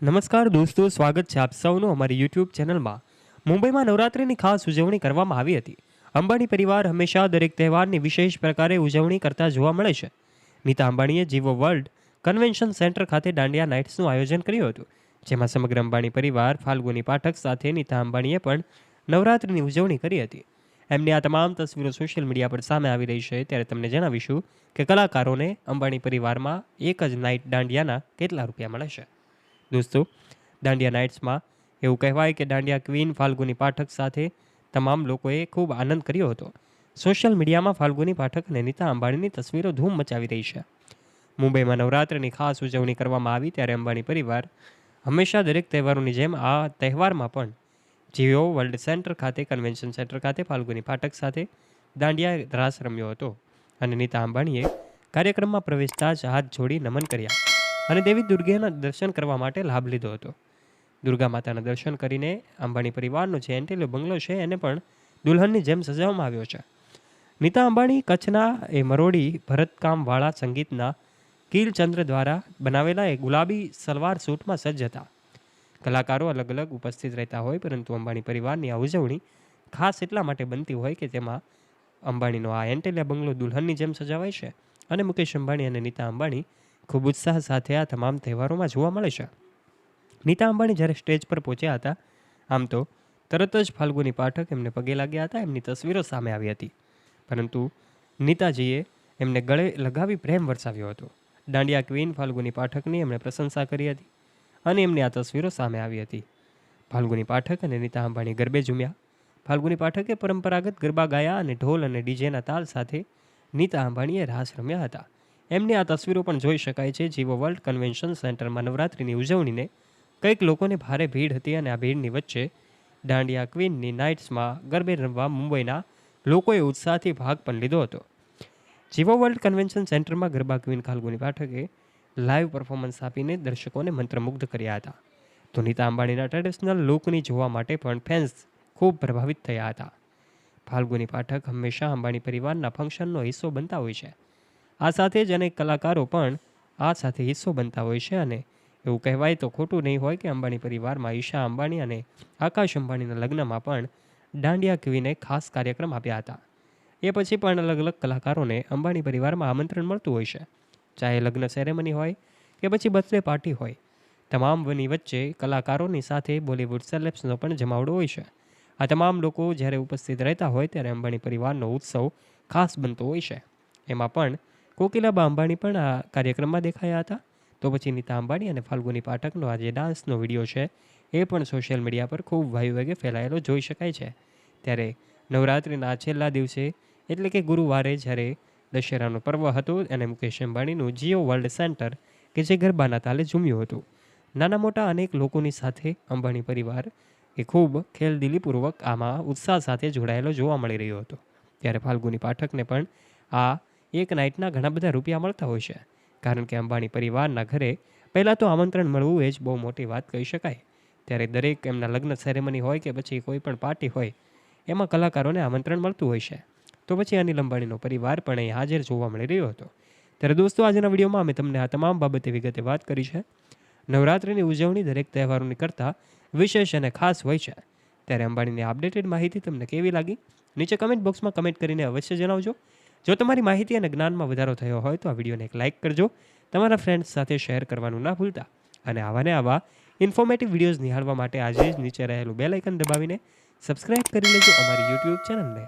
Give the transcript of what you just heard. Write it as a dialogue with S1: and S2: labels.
S1: નમસ્કાર દોસ્તો, સ્વાગત છે આપ સૌનું અમારી યુટ્યુબ ચેનલમાં। મુંબઈમાં નવરાત્રિની ખાસ ઉજવણી કરવામાં આવી હતી। અંબાણી પરિવાર હંમેશા દરેક તહેવારની વિશેષ પ્રકારે ઉજવણી કરતા જોવા મળે છે। નીતા અંબાણીએ જીવો વર્લ્ડ કન્વેન્શન સેન્ટર ખાતે દાંડિયા નાઇટ્સનું આયોજન કર્યું હતું, જેમાં સમગ્ર અંબાણી પરિવાર ફાલ્ગુની પાઠક સાથે નીતા અંબાણીએ પણ નવરાત્રિની ઉજવણી કરી હતી। એમની આ તમામ તસવીરો સોશિયલ મીડિયા પર સામે આવી રહી છે, ત્યારે તમને જણાવીશું કે કલાકારોને અંબાણી પરિવારમાં એક જ નાઇટ દાંડિયાના કેટલા રૂપિયા મળે છે। દોસ્તો, દાંડિયા નાઇટ્સમાં એવું કહેવાય કે દાંડિયા ક્વીન ફાલ્ગુની પાઠક સાથે તમામ લોકોએ ખૂબ આનંદ કર્યો હતો। સોશિયલ મીડિયામાં ફાલ્ગુની પાઠક અને નીતા અંબાણીની તસવીરો ધૂમ મચાવી રહી છે। મુંબઈમાં નવરાત્રિની ખાસ ઉજવણી કરવામાં આવી, ત્યારે અંબાણી પરિવાર હંમેશા દરેક તહેવારોની જેમ આ તહેવારમાં પણ જીઓ વર્લ્ડ સેન્ટર ખાતે કન્વેન્શન સેન્ટર ખાતે ફાલ્ગુની પાઠક સાથે દાંડિયા રાસ રમ્યો હતો અને નીતા અંબાણીએ કાર્યક્રમમાં પ્રવેશતા જ હાથ જોડી નમન કર્યા અને દેવી દુર્ગાના દર્શન કરવા માટે લાભ લીધો હતો। દુર્ગા માતાના દર્શન કરીને અંબાણી પરિવારનો જે એન્ટેલિયો બંગલો છે એને પણ દુલ્હનની જેમ સજાવવામાં આવ્યો છે। નીતા અંબાણી કચ્છના એ મરોડી ભરતકામવાળા સંગીતના કીલચંદ્ર દ્વારા બનાવેલા એ ગુલાબી સલવાર સૂટમાં સજ્જ હતા। કલાકારો અલગ અલગ ઉપસ્થિત રહેતા હોય, પરંતુ અંબાણી પરિવારની આ ઉજવણી ખાસ એટલા માટે બનતી હોય કે તેમાં અંબાણીનો આ એન્ટેલિયા બંગલો દુલ્હનની જેમ સજાવાય છે અને મુકેશ અંબાણી અને નીતા અંબાણી ખૂબ ઉત્સાહ સાથે આ તમામ તહેવારોમાં જોવા મળે છે। નીતા અંબાણી જ્યારે સ્ટેજ પર પહોંચ્યા હતા, આમ તો તરત જ ફાલ્ગુની પાઠક એમને પગે લાગ્યા હતા, એમની તસવીરો સામે આવી હતી, પરંતુ નીતાજીએ એમને ગળે લગાવી પ્રેમ વરસાવ્યો હતો। દાંડિયા ક્વીન ફાલ્ગુની પાઠકની એમણે પ્રશંસા કરી હતી અને એમની આ તસવીરો સામે આવી હતી। ફાલ્ગુની પાઠક અને નીતા અંબાણી ગરબે ઝૂમ્યા। ફાલ્ગુની પાઠકે પરંપરાગત ગરબા ગાયા અને ઢોલ અને ડીજેના તાલ સાથે નીતા અંબાણીએ રાસ રમ્યા હતા। એમની આ તસવીરો પણ જોઈ શકાય છે। જીવો વર્લ્ડ કન્વેન્શન સેન્ટરમાં નવરાત્રિની ઉજવણીને કંઈક લોકોને ભારે ભીડ હતી અને આ ભીડની વચ્ચે દાંડિયા ક્વીનની નાઇટ્સમાં ગરબે રમવા મુંબઈના લોકોએ ઉત્સાહથી ભાગ પણ લીધો હતો। જીવો વર્લ્ડ કન્વેન્શન સેન્ટરમાં ગરબા ક્વીન ફાલ્ગુની પાઠકે લાઈવ પરફોર્મન્સ આપીને દર્શકોને મંત્રમુગ્ધ કર્યા હતા, તો નીતા અંબાણીના ટ્રેડિશનલ લુકની જોવા માટે પણ ફેન્સ ખૂબ પ્રભાવિત થયા હતા। ફાલ્ગુની પાઠક હંમેશા અંબાણી પરિવારના ફંક્શનનો હિસ્સો બનતા હોય છે। આ સાથે જ અનેક કલાકારો પણ આ સાથે હિસ્સો બનતા હોય છે અને એવું કહેવાય તો ખોટું નહીં હોય કે અંબાણી પરિવારમાં ઈશા અંબાણી અને આકાશ અંબાણીના લગ્નમાં પણ દાંડિયા ક્વીને ખાસ કાર્યક્રમ આપ્યા હતા। એ પછી પણ અલગ અલગ કલાકારોને અંબાણી પરિવારમાં આમંત્રણ મળતું હોય છે, ચાહે લગ્ન સેરેમની હોય કે પછી બર્થડે પાર્ટી હોય। તમામની વચ્ચે કલાકારોની સાથે બોલિવૂડ સેલેબ્સનો પણ જમાવડો હોય છે। આ તમામ લોકો જ્યારે ઉપસ્થિત રહેતા હોય ત્યારે અંબાણી પરિવારનો ઉત્સવ ખાસ બનતો હોય છે। એમાં પણ કોકિલાબા અંબાણી પણ આ કાર્યક્રમમાં દેખાયા હતા। તો પછી નીતા અંબાણી અને ફાલ્ગુની પાઠકનો આ જે ડાન્સનો વિડીયો છે એ પણ સોશિયલ મીડિયા પર ખૂબ વાયુવેગે ફેલાયેલો જોઈ શકાય છે। ત્યારે નવરાત્રિના છેલ્લા દિવસે એટલે કે ગુરુવારે જ્યારે દશેરાનો પર્વ હતો અને મુકેશ અંબાણીનું જીઓ વર્લ્ડ સેન્ટર કે જે ગરબાના તાલે ઝૂમ્યું હતું, નાના મોટા અનેક લોકોની સાથે અંબાણી પરિવાર એ ખૂબ ખેલદિલીપૂર્વક આમાં ઉત્સાહ સાથે જોડાયેલો જોવા મળી રહ્યો હતો। ત્યારે ફાલ્ગુની પાઠકને પણ આ એક નાઇટના ઘણા બધા રૂપિયા મળતા હોય છે, કારણ કે અંબાણી પરિવારના ઘરે પહેલાં તો આમંત્રણ મળવું એ જ બહુ મોટી વાત કહી શકાય। ત્યારે દરેક એમના લગ્ન સેરેમની હોય કે પછી કોઈ પણ પાર્ટી હોય, એમાં કલાકારોને આમંત્રણ મળતું હોય છે। તો પછી અનિલ અંબાણીનો પરિવાર પણ અહીં હાજર જોવા મળી રહ્યો હતો। ત્યારે દોસ્તો, આજના વિડીયોમાં અમે તમને આ તમામ બાબતે વિગતે વાત કરી છે। નવરાત્રિની ઉજવણી દરેક તહેવારોની કરતાં વિશેષ અને ખાસ હોય છે। ત્યારે અંબાણીની અપડેટેડ માહિતી તમને કેવી લાગી, નીચે કમેન્ટ બોક્સમાં કમેન્ટ કરીને અવશ્ય જણાવજો। જો તમારી માહિતી અને જ્ઞાનમાં વધારો થયો હોય તો આ વિડીયોને એક લાઇક કરજો, તમારા ફ્રેન્ડ્સ સાથે શેર કરવાનું ના ભૂલતા અને આવા ઇન્ફોર્મેટિવ વિડીયોઝ નિહાળવા માટે આજે જ નીચે રહેલું બેલ આઇકન દબાવીને સબસ્ક્રાઇબ કરી લેજો અમારી યુટ્યુબ ચેનલને।